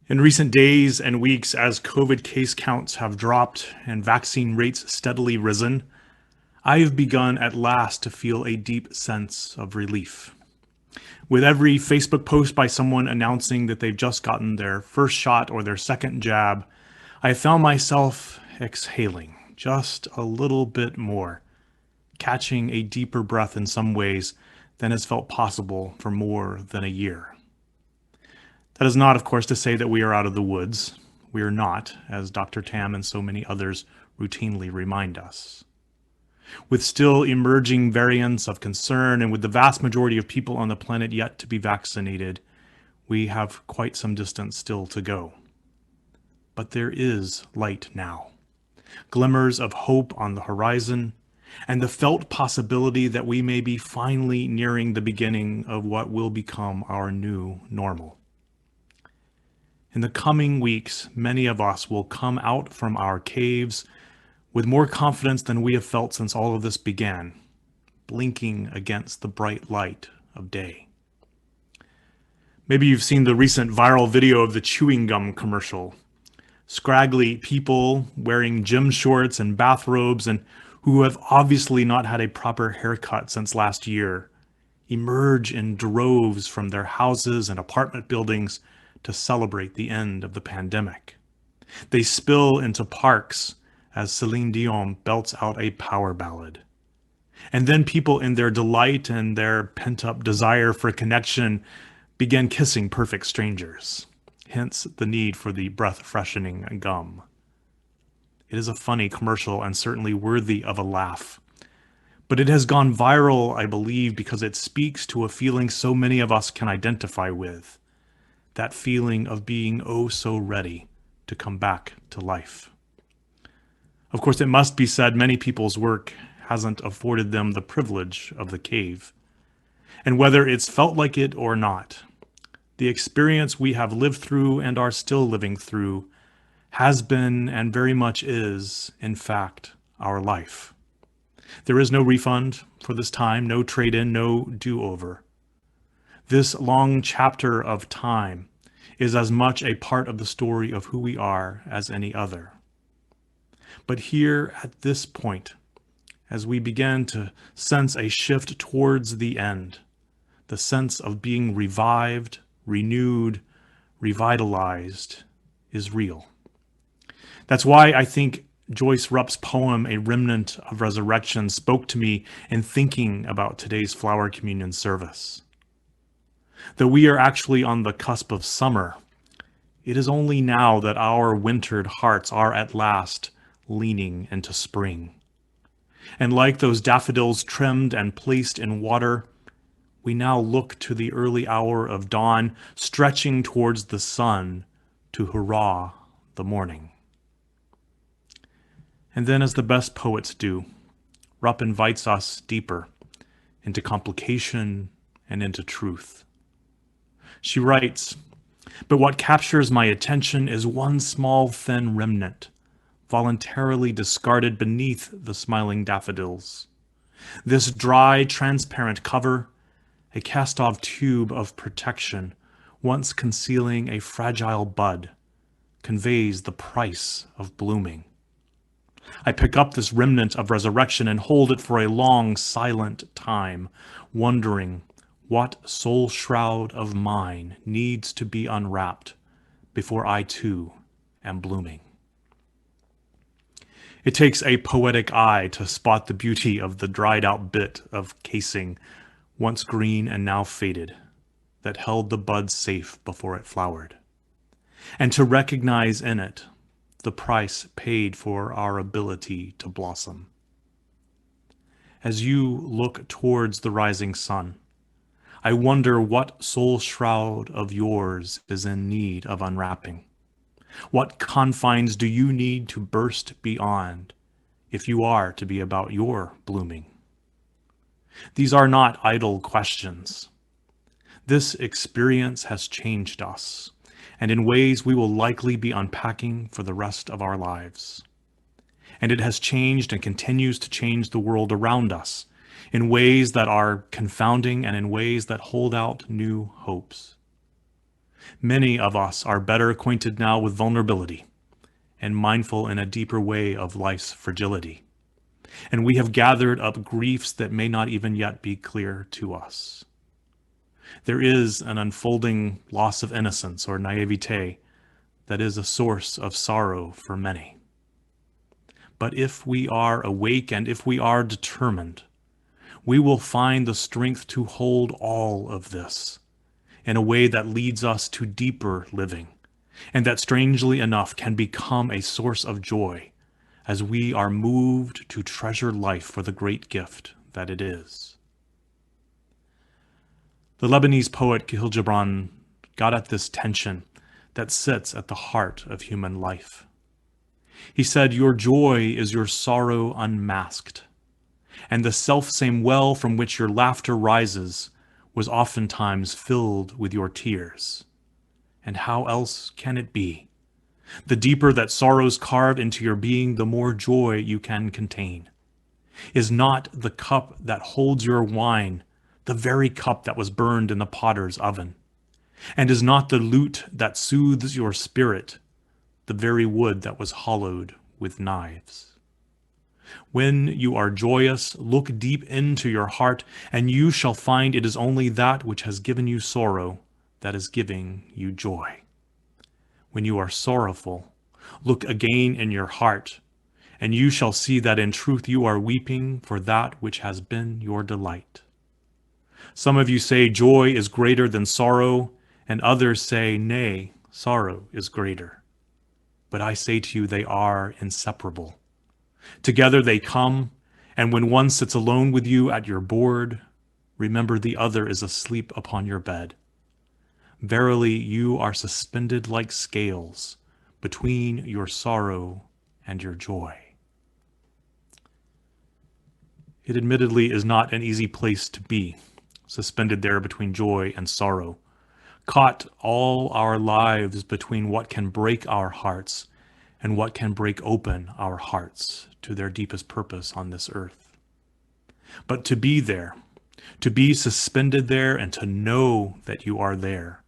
In recent days and weeks, as COVID case counts have dropped and vaccine rates steadily risen, I have begun at last to feel a deep sense of relief. With every Facebook post by someone announcing that they've just gotten their first shot or their second jab, I have found myself exhaling just a little bit more, catching a deeper breath in some ways than has felt possible for more than a year. That is not, of course, to say that we are out of the woods. We are not, as Dr. Tam and so many others routinely remind us. With still emerging variants of concern and with the vast majority of people on the planet yet to be vaccinated, we have quite some distance still to go. But there is light now, glimmers of hope on the horizon, and the felt possibility that we may be finally nearing the beginning of what will become our new normal. In the coming weeks, many of us will come out from our caves with more confidence than we have felt since all of this began, blinking against the bright light of day. Maybe you've seen the recent viral video of the chewing gum commercial. Scraggly people wearing gym shorts and bathrobes and who have obviously not had a proper haircut since last year emerge in droves from their houses and apartment buildings to celebrate the end of the pandemic. They spill into parks as Celine Dion belts out a power ballad. And then people, in their delight and their pent-up desire for connection, begin kissing perfect strangers. Hence the need for the breath-freshening gum. It is a funny commercial and certainly worthy of a laugh. But it has gone viral, I believe, because it speaks to a feeling so many of us can identify with. That feeling of being oh so ready to come back to life. Of course, it must be said many people's work hasn't afforded them the privilege of the cave. And whether it's felt like it or not, the experience we have lived through and are still living through has been and very much is, in fact, our life. There is no refund for this time, no trade-in, no do-over. This long chapter of time is as much a part of the story of who we are as any other. But here at this point, as we begin to sense a shift towards the end, the sense of being revived, renewed, revitalized is real. That's why I think Joyce Rupp's poem, A Remnant of Resurrection, spoke to me in thinking about today's Flower Communion service. Though we are actually on the cusp of summer, it is only now that our wintered hearts are at last leaning into spring. And like those daffodils trimmed and placed in water, we now look to the early hour of dawn, stretching towards the sun to hurrah the morning. And then, as the best poets do, Rupp invites us deeper into complication and into truth. She writes, "But what captures my attention is one small thin remnant, voluntarily discarded beneath the smiling daffodils. This dry, transparent cover, a cast-off tube of protection, once concealing a fragile bud, conveys the price of blooming. I pick up this remnant of resurrection and hold it for a long, silent time, wondering what soul shroud of mine needs to be unwrapped before I too am blooming." It takes a poetic eye to spot the beauty of the dried out bit of casing, once green and now faded, that held the bud safe before it flowered, and to recognize in it the price paid for our ability to blossom. As you look towards the rising sun, I wonder what soul shroud of yours is in need of unwrapping. What confines do you need to burst beyond if you are to be about your blooming? These are not idle questions. This experience has changed us, and in ways we will likely be unpacking for the rest of our lives. And it has changed and continues to change the world around us in ways that are confounding and in ways that hold out new hopes. Many of us are better acquainted now with vulnerability and mindful in a deeper way of life's fragility. And we have gathered up griefs that may not even yet be clear to us. There is an unfolding loss of innocence or naivete that is a source of sorrow for many. But if we are awake and if we are determined, we will find the strength to hold all of this in a way that leads us to deeper living, and that strangely enough can become a source of joy as we are moved to treasure life for the great gift that it is. The Lebanese poet Khalil Gibran got at this tension that sits at the heart of human life. He said, "Your joy is your sorrow unmasked, and the selfsame well from which your laughter rises was oftentimes filled with your tears. And how else can it be? The deeper that sorrows carve into your being, the more joy you can contain. Is not the cup that holds your wine the very cup that was burned in the potter's oven? And is not the lute that soothes your spirit the very wood that was hollowed with knives? When you are joyous, look deep into your heart, and you shall find it is only that which has given you sorrow that is giving you joy. When you are sorrowful, look again in your heart, and you shall see that in truth you are weeping for that which has been your delight. Some of you say joy is greater than sorrow, and others say, nay, sorrow is greater. But I say to you, they are inseparable. Together they come, and when one sits alone with you at your board, remember the other is asleep upon your bed. Verily, you are suspended like scales between your sorrow and your joy." It admittedly is not an easy place to be, suspended there between joy and sorrow, caught all our lives between what can break our hearts and what can break open our hearts to their deepest purpose on this earth. But to be there, to be suspended there, and to know that you are there,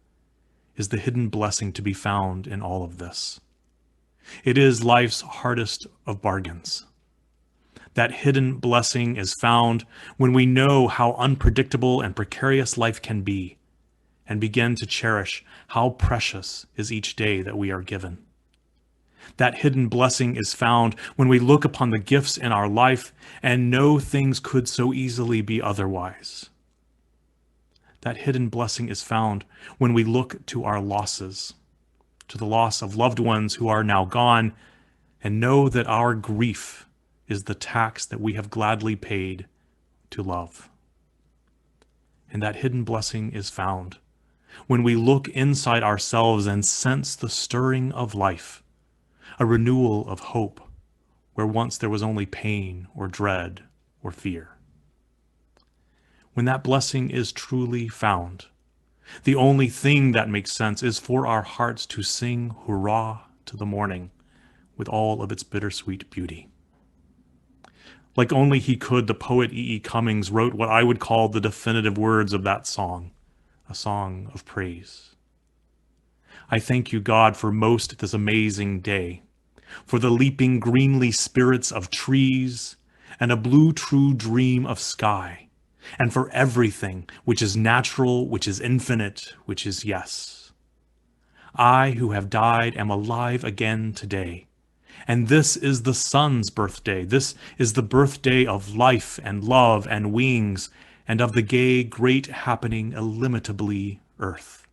is the hidden blessing to be found in all of this. It is life's hardest of bargains. That hidden blessing is found when we know how unpredictable and precarious life can be, and begin to cherish how precious is each day that we are given. That hidden blessing is found when we look upon the gifts in our life and know things could so easily be otherwise. That hidden blessing is found when we look to our losses, to the loss of loved ones who are now gone, and know that our grief is the tax that we have gladly paid to love. And that hidden blessing is found when we look inside ourselves and sense the stirring of life, a renewal of hope where once there was only pain or dread or fear. When that blessing is truly found, the only thing that makes sense is for our hearts to sing hurrah to the morning with all of its bittersweet beauty. Like only he could, the poet E. E. Cummings wrote what I would call the definitive words of that song, a song of praise. I thank you, God, for most this amazing day, for the leaping greenly spirits of trees and a blue true dream of sky, and for everything which is natural, which is infinite, which is yes. I who have died am alive again today, and this is the sun's birthday. This is the birthday of life and love and wings, and of the gay, great happening illimitably earth.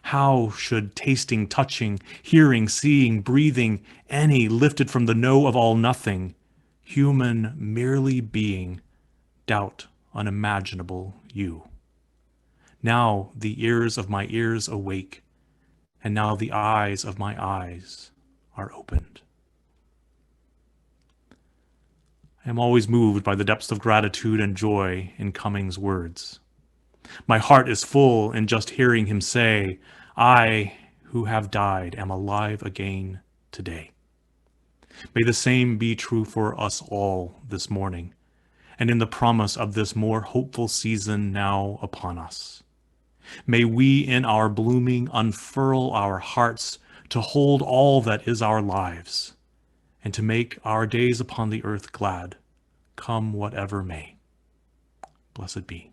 How should tasting, touching, hearing, seeing, breathing, any lifted from the know of all nothing, human merely being, doubt unimaginable you? Now the ears of my ears awake, and now the eyes of my eyes are opened. I am always moved by the depths of gratitude and joy in Cummings' words. My heart is full in just hearing him say, I who have died am alive again today. May the same be true for us all this morning, and in the promise of this more hopeful season now upon us. May we in our blooming unfurl our hearts to hold all that is our lives, and to make our days upon the earth glad, come whatever may. Blessed be.